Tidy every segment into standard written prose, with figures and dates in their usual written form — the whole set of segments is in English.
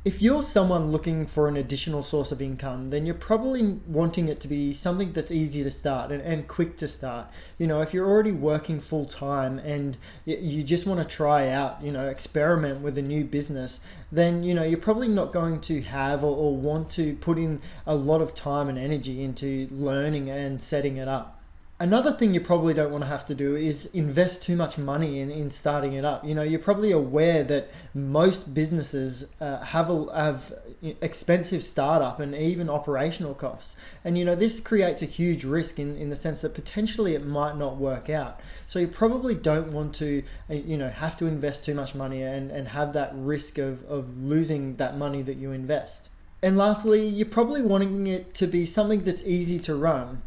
If you're someone looking for an additional source of income, then you're probably wanting it to be something that's easy to start and quick to start. If you're already working full time and you just want to try out, experiment with a new business, then, you're probably not going to have or want to put in a lot of time and energy into learning and setting it up. Another thing you probably don't want to have to do is invest too much money in starting it up. You're probably aware that most businesses have expensive startup and even operational costs. And this creates a huge risk in the sense that potentially it might not work out. So you probably don't want to have to invest too much money and have that risk of losing that money that you invest. And lastly, you're probably wanting it to be something that's easy to run.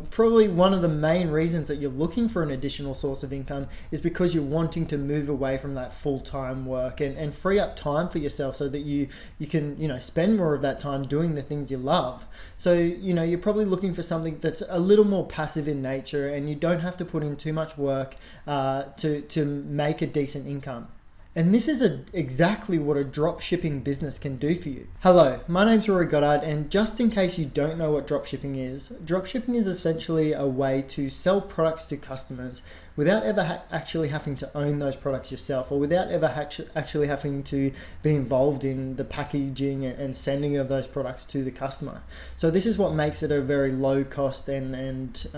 Probably one of the main reasons that you're looking for an additional source of income is because you're wanting to move away from that full-time work and free up time for yourself so that you can, spend more of that time doing the things you love. So, you're probably looking for something that's a little more passive in nature and you don't have to put in too much work to make a decent income. And this is exactly what a dropshipping business can do for you. Hello, my name's Rory Goddard, and just in case you don't know what dropshipping is essentially a way to sell products to customers without ever actually having to own those products yourself, or without ever actually having to be involved in the packaging and sending of those products to the customer. So this is what makes it a very low cost and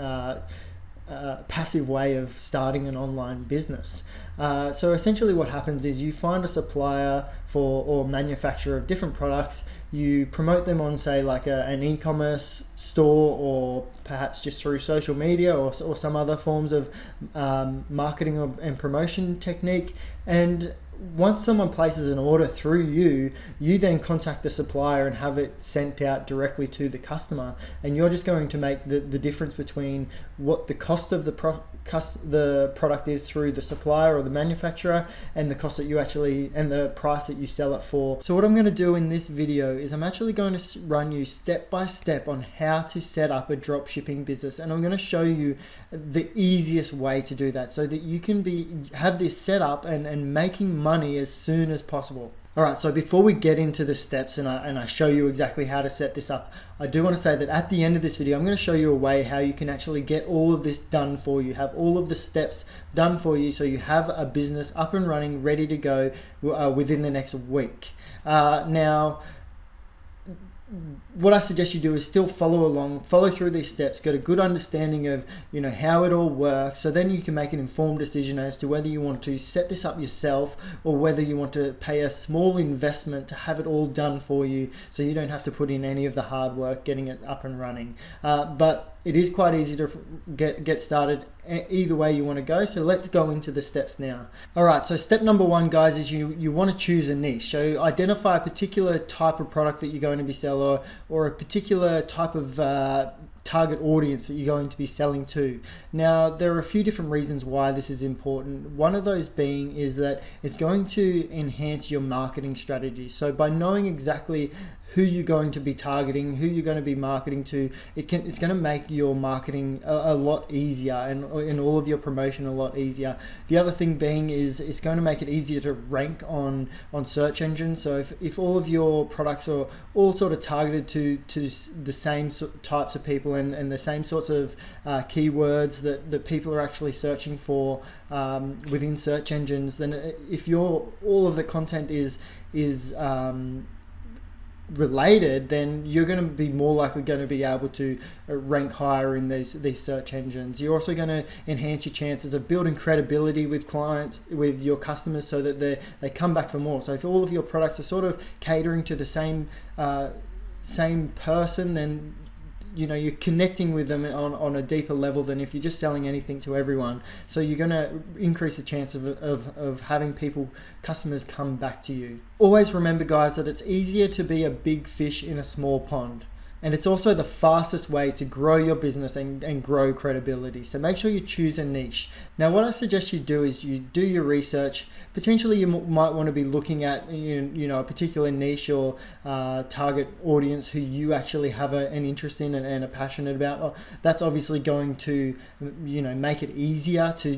passive way of starting an online business. So essentially what happens is you find a supplier or manufacturer of different products, you promote them on say like an e-commerce store, or perhaps just through social media or some other forms of marketing and promotion technique. And once someone places an order through you then contact the supplier and have it sent out directly to the customer, and you're just going to make the difference between what the cost of the product is through the supplier or the manufacturer and the cost that you and the price that you sell it for. So what I'm going to do in this video is I'm actually going to run you step by step on how to set up a dropshipping business, and I'm going to show you the easiest way to do that so that you can have this set up and making money as soon as possible. Alright, so before we get into the steps and I show you exactly how to set this up, I do want to say that at the end of this video, I'm going to show you a way how you can actually get all of this done for you, have all of the steps done for you so you have a business up and running, ready to go within the next week. Now, what I suggest you do is still follow through these steps, get a good understanding of how it all works, so then you can make an informed decision as to whether you want to set this up yourself or whether you want to pay a small investment to have it all done for you so you don't have to put in any of the hard work getting it up and running. But it is quite easy to get started either way you want to go. So let's go into the steps now. Alright, so step number one, guys, is you want to choose a niche. So identify a particular type of product that you're going to be selling, or a particular type of target audience that you're going to be selling to. Now, there are a few different reasons why this is important. One of those being is that it's going to enhance your marketing strategy. So by knowing exactly who you're going to be targeting, who you're going to be marketing to, it's going to make your marketing a lot easier and all of your promotion a lot easier. The other thing being is it's going to make it easier to rank on search engines. So if all of your products are all sort of targeted to the same types of people and the same sorts of keywords that people are actually searching for within search engines, then if all of the content is related, then you're going to be more likely going to be able to rank higher in these search engines. You're also going to enhance your chances of building credibility with clients, with your customers, so that they come back for more. So if all of your products are sort of catering to the same person, then you're connecting with them on a deeper level than if you're just selling anything to everyone. So you're going to increase the chance of having customers come back to you. Always remember, guys, that it's easier to be a big fish in a small pond. And it's also the fastest way to grow your business and grow credibility. So make sure you choose a niche. Now, what I suggest you do is you do your research. Potentially you might want to be looking at a particular niche or target audience who you actually have an interest in and are passionate about. That's obviously going to make it easier to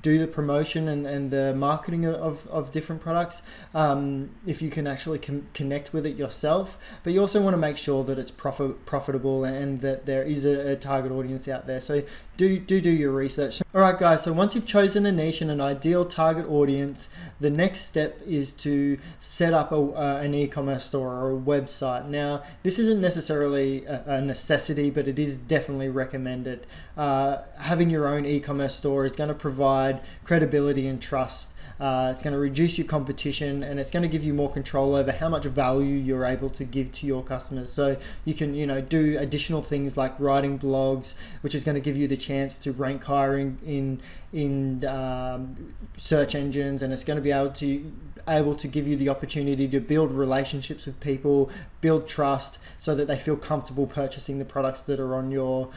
do the promotion and the marketing of different products, if you can actually connect with it yourself. But you also want to make sure that it's profitable and that there is a target audience out there. So do your research. All right, guys, so once you've chosen a niche and an ideal target audience, the next step is to set up an e-commerce store or a website. Now, this isn't necessarily a necessity, but it is definitely recommended. Having your own e-commerce store is going to provide credibility and trust. It's going to reduce your competition, and it's going to give you more control over how much value you're able to give to your customers. So you can, do additional things like writing blogs, which is going to give you the chance to rank higher in search engines, and it's going to be able to give you the opportunity to build relationships with people, build trust, so that they feel comfortable purchasing the products that are on your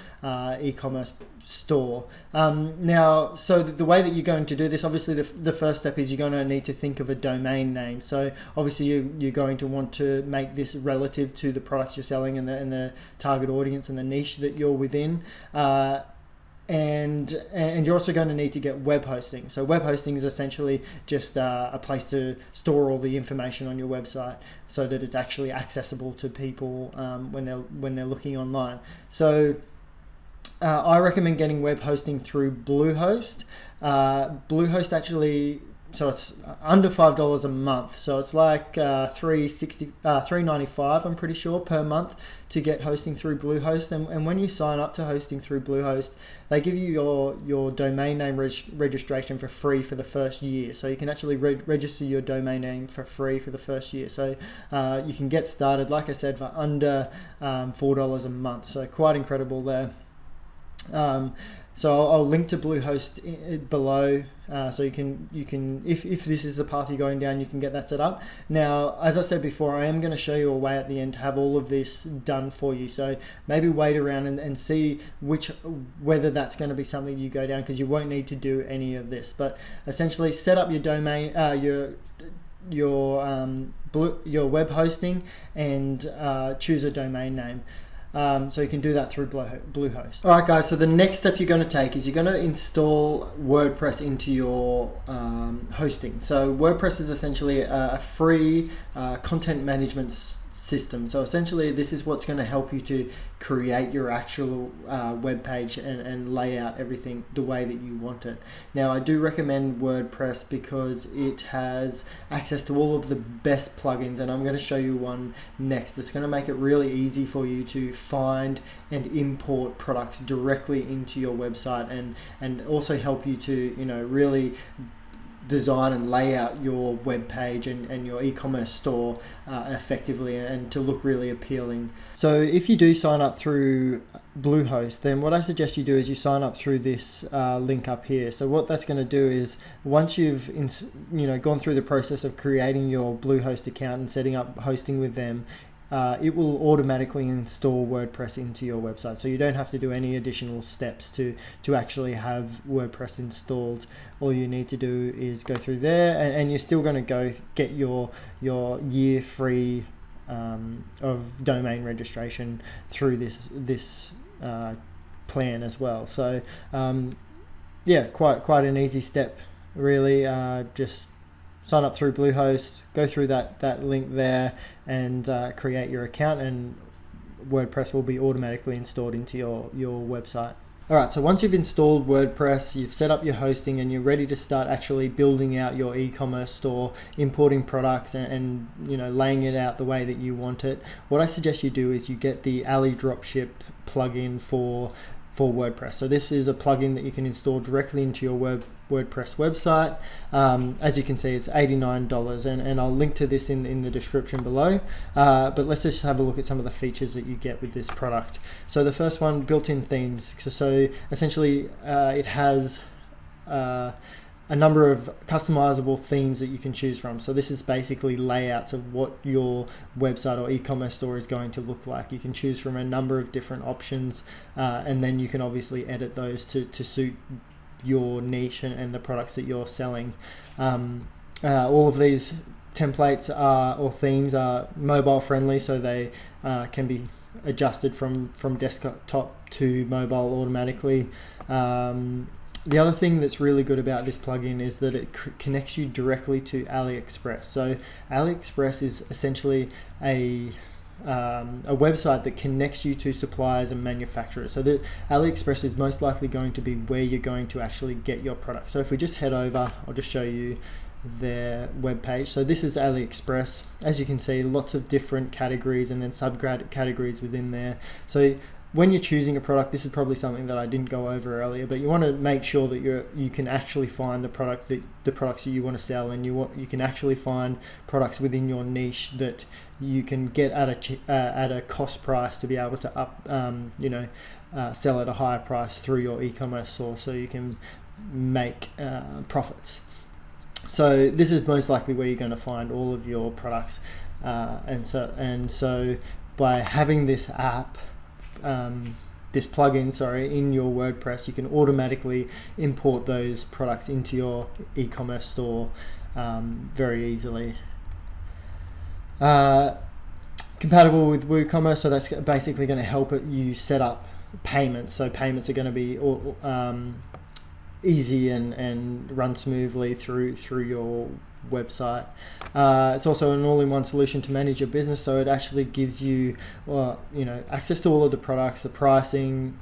e-commerce store. Now, so the way that you're going to do this, obviously the first step is you're going to need to think of a domain name. So obviously you're going to want to make this relative to the products you're selling and the target audience and the niche that you're within. And you're also going to need to get web hosting. So web hosting is essentially just a place to store all the information on your website so that it's actually accessible to people when they're looking online. So I recommend getting web hosting through Bluehost. Bluehost actually, so it's under $5 a month. So it's like $3.95, I'm pretty sure, per month to get hosting through Bluehost. And when you sign up to hosting through Bluehost, they give you your domain name registration for free for the first year. So you can actually register your domain name for free for the first year. So you can get started, like I said, for under $4 a month. So quite incredible there. So I'll link to Bluehost below, so you can if this is the path you're going down, you can get that set up. Now, as I said before, I am going to show you a way at the end to have all of this done for you. So maybe wait around and see whether that's going to be something you go down, because you won't need to do any of this. But essentially, set up your domain, your web hosting, and choose a domain name. So you can do that through Bluehost. All right, guys, so the next step you're going to take is you're going to install WordPress into your hosting. So WordPress is essentially a free content management system. So essentially this is what's going to help you to create your actual web page and lay out everything the way that you want it. Now, I do recommend WordPress because it has access to all of the best plugins, and I'm going to show you one next that's going to make it really easy for you to find and import products directly into your website, and also help you to really design and lay out your web page and your e-commerce store effectively and to look really appealing. So if you do sign up through Bluehost, then what I suggest you do is you sign up through this link up here. So what that's going to do is, once you've gone through the process of creating your Bluehost account and setting up hosting with them, it will automatically install WordPress into your website. So you don't have to do any additional steps to actually have WordPress installed. All you need to do is go through there, and you're still going to go get your year free of domain registration through this plan as well. So yeah, quite an easy step, really. Just sign up through Bluehost, go through that link there, and create your account, and WordPress will be automatically installed into your website. Alright, so once you've installed WordPress, you've set up your hosting, and you're ready to start actually building out your e-commerce store, importing products, and laying it out the way that you want it, what I suggest you do is you get the Ali Dropship plugin for WordPress. So this is a plugin that you can install directly into your WordPress website. As you can see, it's $89, and I'll link to this in the description below. But let's just have a look at some of the features that you get with this product. So the first one, built-in themes. So essentially it has a number of customizable themes that you can choose from. So this is basically layouts of what your website or e-commerce store is going to look like. You can choose from a number of different options, and then you can obviously edit those to suit your niche and the products that you're selling. All of these templates or themes are mobile friendly, so they can be adjusted from desktop to mobile automatically. The other thing that's really good about this plugin is that it connects you directly to AliExpress. So AliExpress is essentially a website that connects you to suppliers and manufacturers. So the AliExpress is most likely going to be where you're going to actually get your product. So if we just head over, I'll just show you their web page. So this is AliExpress. As you can see, lots of different categories and then subcategories within there. So when you're choosing a product, this is probably something that I didn't go over earlier, but you want to make sure that you can actually find the products that you want to sell, and you can actually find products within your niche that you can get at a cost price to be able to sell at a higher price through your e-commerce store, so you can make profits. So this is most likely where you're going to find all of your products, and so by having this app, this plugin, in your WordPress, you can automatically import those products into your e-commerce store very easily. Compatible with WooCommerce, so that's basically going to help you set up payments. So payments are going to be easy and run smoothly through your website. It's also an all-in-one solution to manage your business, so it actually gives you access to all of the products, the pricing,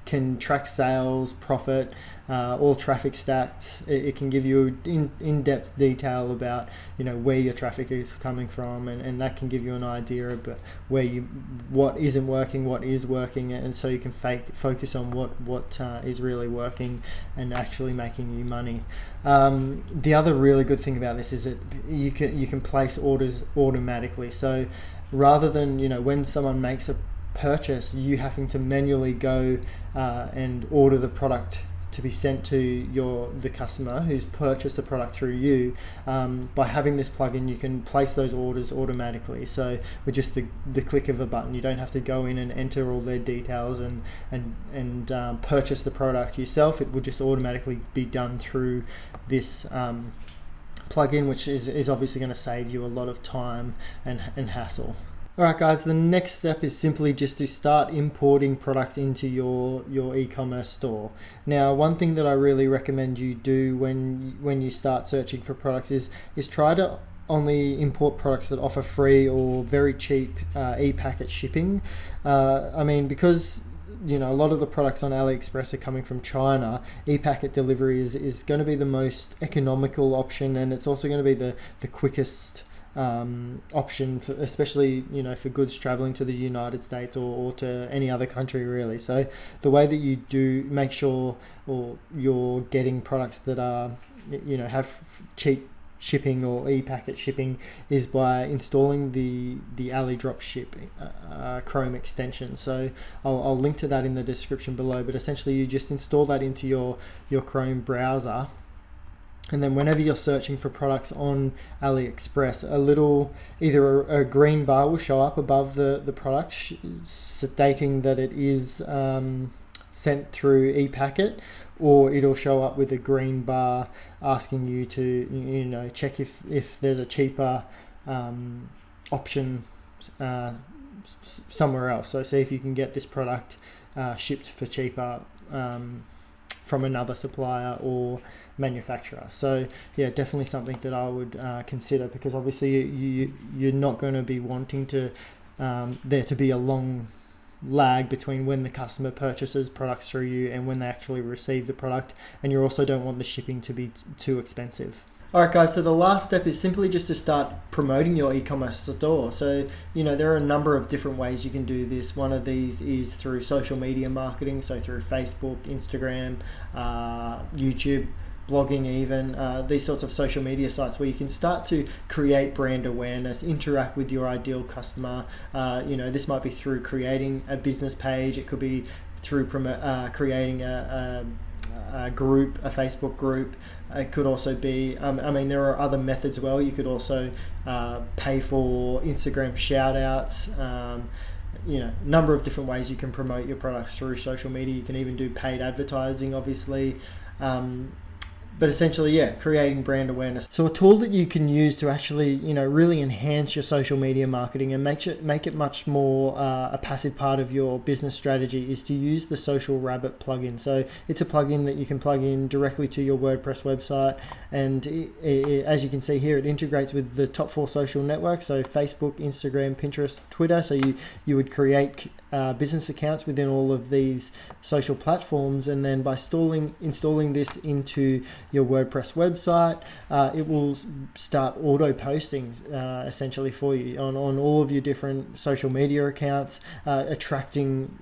can track sales, profit, all traffic stats. It can give you in-depth detail about where your traffic is coming from, and that can give you an idea about what isn't working, what is working, and so you can focus on what is really working and actually making you money. The other really good thing about this is that you can place orders automatically. So rather than when someone makes a purchase, you having to manually go and order the product to be sent to the customer who's purchased the product through you, by having this plugin, you can place those orders automatically. So with just the click of a button, you don't have to go in and enter all their details and purchase the product yourself. It will just automatically be done through this plugin, which is obviously going to save you a lot of time and hassle. Alright guys, the next step is simply just to start importing products into your e-commerce store. Now, one thing that I really recommend you do when you start searching for products is try to only import products that offer free or very cheap e-packet shipping. Because a lot of the products on AliExpress are coming from China, e-packet delivery is going to be the most economical option, and it's also going to be the quickest option, especially for goods traveling to the United States or to any other country really. So the way that you do make sure you're getting products that are have cheap shipping or e-packet shipping is by installing the Ali Dropship Chrome extension. So I'll link to that in the description below, but essentially you just install that into your Chrome browser. And then whenever you're searching for products on AliExpress, either a green bar will show up above the product stating that it is sent through ePacket, or it'll show up with a green bar asking you to check if there's a cheaper option somewhere else. So see if you can get this product shipped for cheaper from another supplier or manufacturer. So yeah, definitely something that I would consider, because obviously you're not going to be wanting to there to be a long lag between when the customer purchases products through you and when they actually receive the product, and you also don't want the shipping to be too expensive. Alright guys, so the last step is simply just to start promoting your e-commerce store. So, there are a number of different ways you can do this. One of these is through social media marketing, so through Facebook, Instagram, YouTube, blogging even, these sorts of social media sites where you can start to create brand awareness, interact with your ideal customer. This might be through creating a business page. It could be through creating a group, a Facebook group. It could also be, there are other methods as well. You could also pay for Instagram shout outs. Number of different ways you can promote your products through social media. You can even do paid advertising, obviously. But essentially, yeah, creating brand awareness. So a tool that you can use to actually, really enhance your social media marketing and make it much more a passive part of your business strategy is to use the Social Rabbit plugin. So it's a plugin that you can plug in directly to your WordPress website, and as you can see here, it integrates with the top 4 social networks, so Facebook, Instagram, Pinterest, Twitter. So you would create business accounts within all of these social platforms, and then by installing this into your WordPress website, it will start auto posting essentially for you on all of your different social media accounts, attracting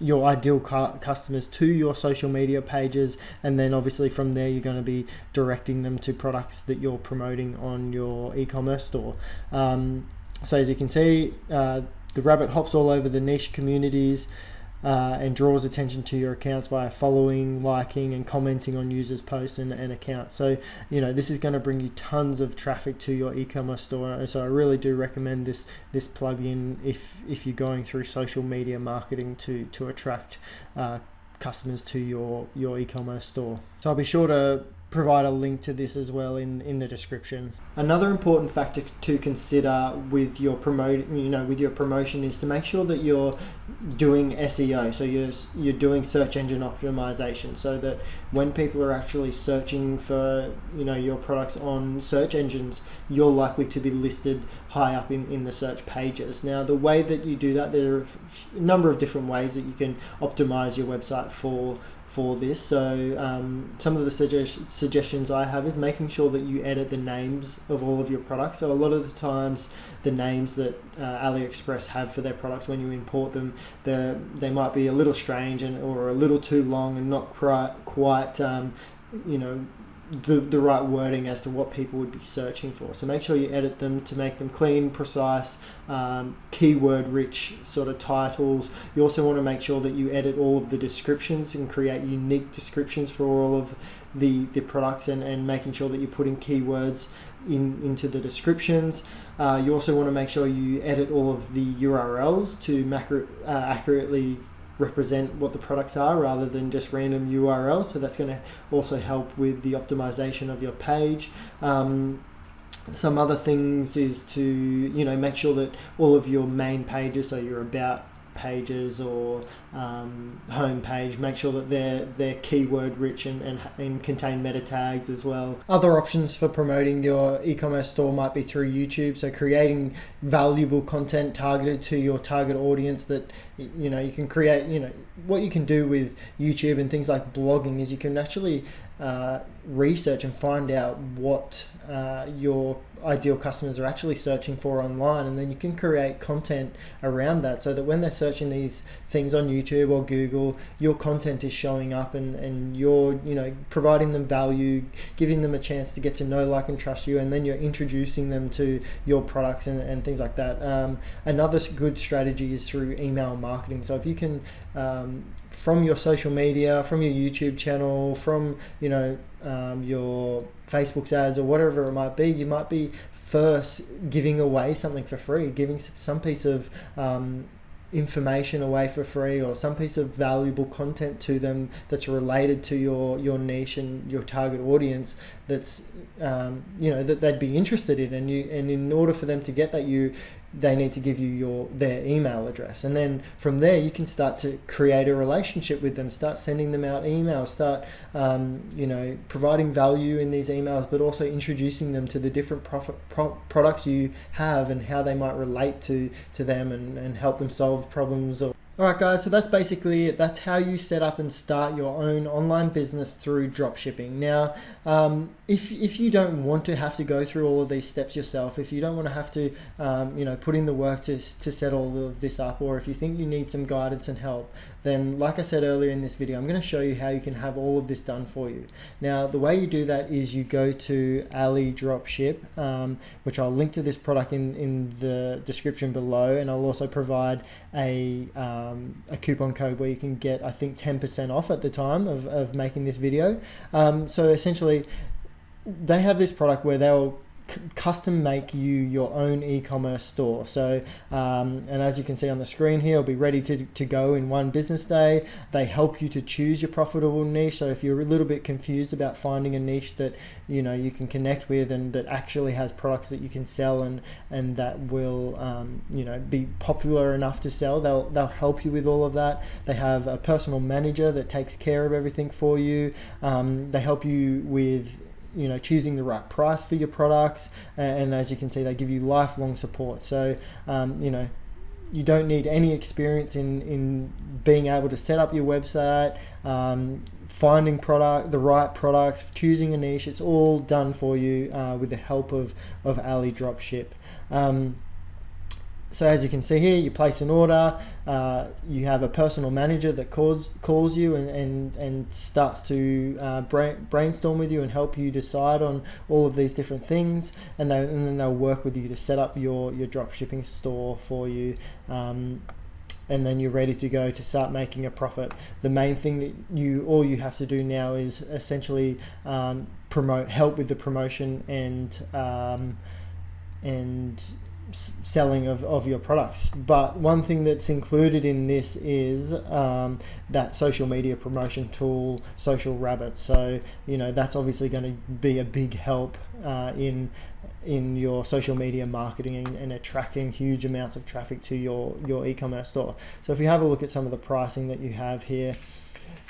your ideal customers to your social media pages, and then obviously from there you're going to be directing them to products that you're promoting on your e-commerce store. So as you can see, the rabbit hops all over the niche communities and draws attention to your accounts via following, liking, and commenting on users' posts and accounts. So, this is going to bring you tons of traffic to your e-commerce store. So I really do recommend this plugin if you're going through social media marketing to attract customers to your e-commerce store. So I'll be sure to provide a link to this as well in the description. Another important factor to consider with your promotion is to make sure that you're doing SEO. So you're doing search engine optimization, so that when people are actually searching for your products on search engines, you're likely to be listed high up in the search pages. Now, the way that you do that, there are a number of different ways that you can optimize your website for this. So some of the suggestions I have is making sure that you edit the names of all of your products. So a lot of the times the names that AliExpress have for their products, when you import them, they might be a little strange or a little too long and not quite the right wording as to what people would be searching for. So make sure you edit them to make them clean, precise, keyword rich sort of titles. You also want to make sure that you edit all of the descriptions and create unique descriptions for all of the products, and making sure that you're putting keywords into the descriptions. You also want to make sure you edit all of the URLs to accurately represent what the products are rather than just random URLs. So that's going to also help with the optimization of your page. Some other things is to make sure that all of your main pages, so your about pages or home page, make sure that they're keyword rich and contain meta tags as well. Other options for promoting your e-commerce store might be through YouTube, so creating valuable content targeted to your target audience that you can create. What you can do with YouTube and things like blogging is you can actually research and find out what your ideal customers are actually searching for online, and then you can create content around that so that when they're searching these things on YouTube or Google, your content is showing up and you're providing them value, giving them a chance to get to know, like, and trust you, and then you're introducing them to your products and things like that. Another good strategy is through email marketing. So if you can from your social media, from your YouTube channel, from your Facebook's ads or whatever it might be, you might be first giving away something for free, giving some piece of information away for free, or some piece of valuable content to them that's related to your niche and your target audience, that's that they'd be interested in, and in order for them to get that, they need to give you their email address, and then from there you can start to create a relationship with them, start sending them out emails, start providing value in these emails, but also introducing them to the different products you have and how they might relate to them and help them solve problems. Alright guys, so that's basically it. That's how you set up and start your own online business through dropshipping. Now, if you don't want to have to go through all of these steps yourself, if you don't want to have to put in the work to set all of this up, or if you think you need some guidance and help, then like I said earlier in this video, I'm going to show you how you can have all of this done for you. Now, the way you do that is you go to Ali Dropship, which I'll link to this product in the description below, and I'll also provide a coupon code where you can get, I think, 10% off at the time of making this video. So essentially, they have this product where they'll custom make you your own e-commerce store. So and as you can see on the screen here, it'll be ready to go in one business day. They help you to choose your profitable niche. So if you're a little bit confused about finding a niche that you can connect with and that actually has products that you can sell and that will be popular enough to sell, they'll help you with all of that. They have a personal manager that takes care of everything for you. They help you with choosing the right price for your products, and as you can see, they give you lifelong support. So you don't need any experience in being able to set up your website, finding the right products, choosing a niche. It's all done for you with the help of Ali Dropship. So as you can see here, you place an order, you have a personal manager that calls you and starts to brainstorm with you and help you decide on all of these different things, and then they'll work with you to set up your dropshipping store for you, and then you're ready to go to start making a profit. The main thing that all you have to do now is essentially help with the promotion and selling of your products. But one thing that's included in this is that social media promotion tool, Social Rabbit. So that's obviously going to be a big help in your social media marketing and attracting huge amounts of traffic to your e-commerce store. So if you have a look at some of the pricing that you have here,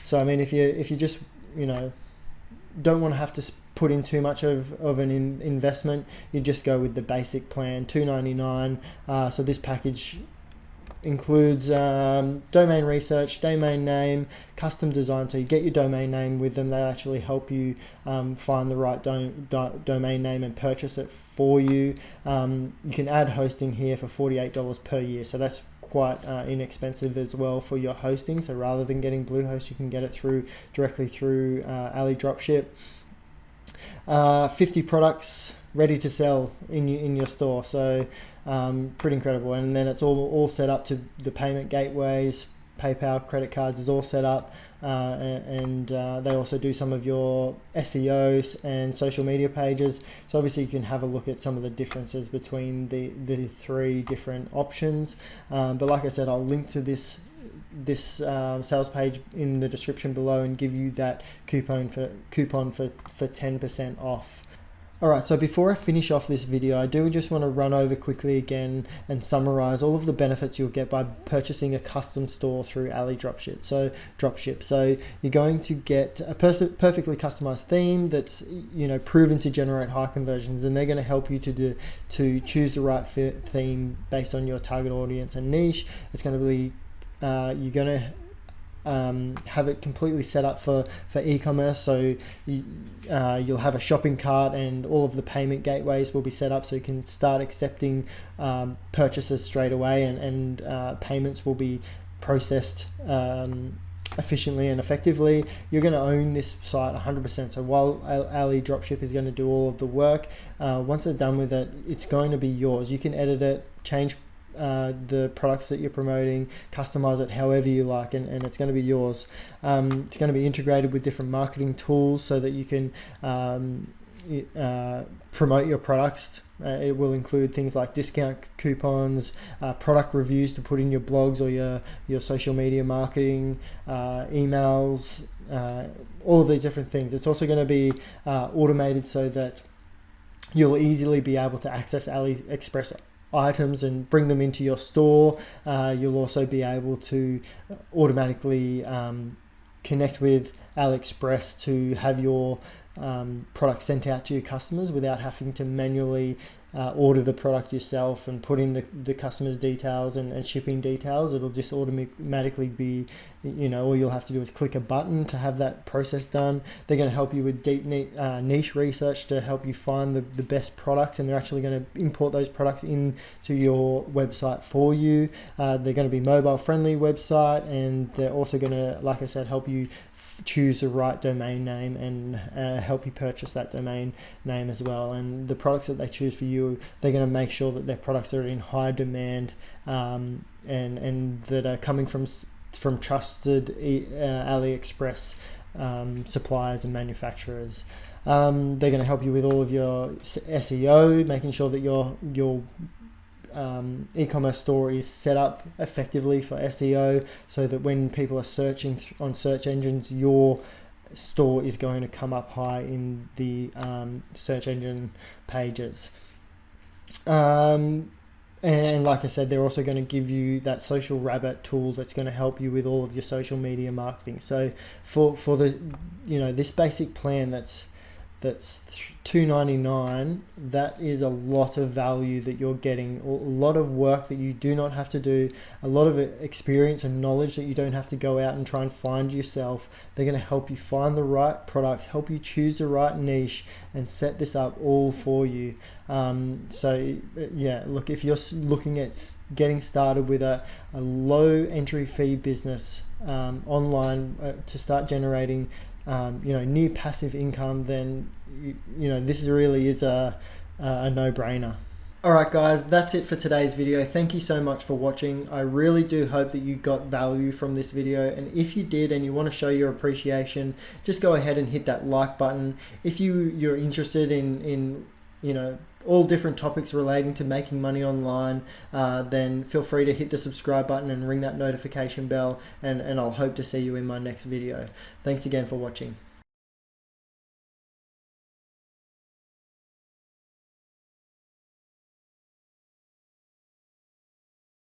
so I mean, if you just don't want to have to put in too much of an investment, you just go with the basic plan, $2.99. So this package includes domain research, domain name, custom design. So you get your domain name with them. They actually help you find the right domain name and purchase it for you. You can add hosting here for $48 per year. So that's quite inexpensive as well for your hosting. So rather than getting Bluehost, you can get it directly through Ali Dropship. 50 products ready to sell in your store. So pretty incredible. And then it's all set up to the payment gateways, PayPal, credit cards is all set up, and they also do some of your SEOs and social media pages. So obviously you can have a look at some of the differences between the three different options, but like I said, I'll link to this sales page in the description below and give you that coupon for 10% off. Alright, so before I finish off this video, I do just want to run over quickly again and summarize all of the benefits you'll get by purchasing a custom store through Ali Dropship. So you're going to get a perfectly customized theme that's proven to generate high conversions, and they're going to help you to choose the right theme based on your target audience and niche. It's going to be you're going to have it completely set up for e-commerce. So you'll have a shopping cart, and all of the payment gateways will be set up so you can start accepting purchases straight away, and payments will be processed efficiently and effectively. You're going to own this site 100%. So while Ali Dropship is going to do all of the work, once they're done with it, it's going to be yours. You can edit it, change the products that you're promoting, customize it however you like, and it's going to be yours. It's going to be integrated with different marketing tools so that you can promote your products. It will include things like discount coupons, product reviews to put in your blogs or your social media marketing, emails, all of these different things. It's also going to be automated so that you'll easily be able to access AliExpress items and bring them into your store. You'll also be able to automatically connect with AliExpress to have your product sent out to your customers without having to manually order the product yourself and put in the customer's details and shipping details. It'll just automatically be, all you'll have to do is click a button to have that process done. They're going to help you with deep niche research to help you find the best products, and they're actually going to import those products into your website for you. They're going to be mobile friendly website, and they're also going to, like I said, help you choose the right domain name and help you purchase that domain name as well. And the products that they choose for you, they're going to make sure that their products are in high demand and that are coming from trusted AliExpress suppliers and manufacturers. They're going to help you with all of your SEO, making sure that your e-commerce store is set up effectively for SEO, so that when people are searching on search engines, your store is going to come up high in the search engine pages. And like I said, they're also going to give you that social rabbit tool that's going to help you with all of your social media marketing. So for the, this basic plan that's $2.99, that is a lot of value that you're getting, a lot of work that you do not have to do, a lot of experience and knowledge that you don't have to go out and try and find yourself. They're going to help you find the right products, help you choose the right niche, and set this up all for you. So yeah, look, if you're looking at getting started with a low entry fee business online to start generating near passive income, then this really is a no-brainer. Alright guys, that's it for today's video. Thank you so much for watching. I really do hope that you got value from this video, and if you did and you want to show your appreciation, just go ahead and hit that like button. If you're interested in all different topics relating to making money online, then feel free to hit the subscribe button and ring that notification bell, and I'll hope to see you in my next video. Thanks again for watching.